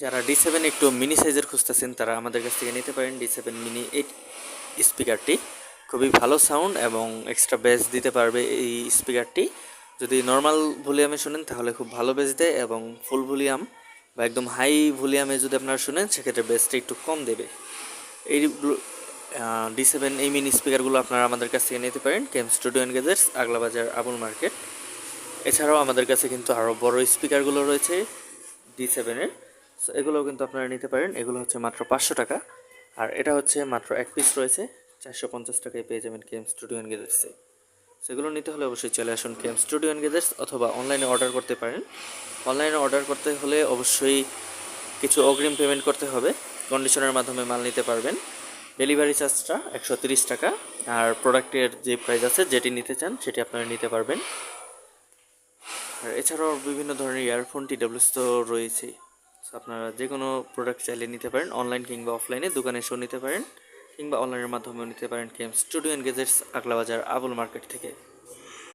যারা D7 একটু mini সাইজের খুঁজতেছেন তারা আমাদের কাছ থেকে নিতে পারেন D7 মিনি 8 স্পিকারটি। খুবই ভালো সাউন্ড এবং এক্সট্রা বেস দিতে পারবে এই স্পিকারটি। যদি নর্মাল ভলিউমে শুনেন তাহলে খুব ভালো বেস দেয়, এবং ফুল ভলিউম বা একদম হাই ভলিউমে যদি আপনারা শুনেন সেক্ষেত্রে বেসটা একটু কম দেবে। এই D7 এই মিনি স্পিকারগুলো আপনারা আমাদের কাছ থেকে নিতে পারেন কেএম স্টুডিও অ্যান্ড গ্যাজেটস, আগলা বাজার, আবুল মার্কেট। এছাড়াও আমাদের কাছে কিন্তু আরও বড় স্পিকারগুলো রয়েছে D7-এর, সো এগুলোও কিন্তু আপনারা নিতে পারেন। এগুলো হচ্ছে মাত্র 500 টাকা, আর এটা হচ্ছে মাত্র এক পিস রয়েছে, 450 টাকায় পেয়ে যাবেন কেএম স্টুডিও অ্যান্ড গ্যাজেটসে। সেগুলো নিতে হলে অবশ্যই চলে আসুন কেএম স্টুডিও অ্যান্ড গ্যাজেটস, অথবা অনলাইনে অর্ডার করতে পারেন। অনলাইনে অর্ডার করতে হলে অবশ্যই কিছু অগ্রিম পেমেন্ট করতে হবে, কন্ডিশনের মাধ্যমে মাল নিতে পারবেন। ডেলিভারি চার্জটা 130 টাকা, আর প্রোডাক্টের যে প্রাইস আছে যেটি নিতে চান সেটি আপনারা নিতে পারবেন। আর এছাড়াও বিভিন্ন ধরনের ইয়ারফোন TWS তো রয়েছে, আপনারা যে কোনো প্রোডাক্ট চাইলে নিতে পারেন, অনলাইন কিংবা অফলাইনে দোকানে এসেও নিতে পারেন, কিংবা অনলাইনের মাধ্যমেও নিতে পারেন কেএম স্টুডিও অ্যান্ড গ্যাজেটস, আগলা বাজার, আবুল মার্কেট থেকে।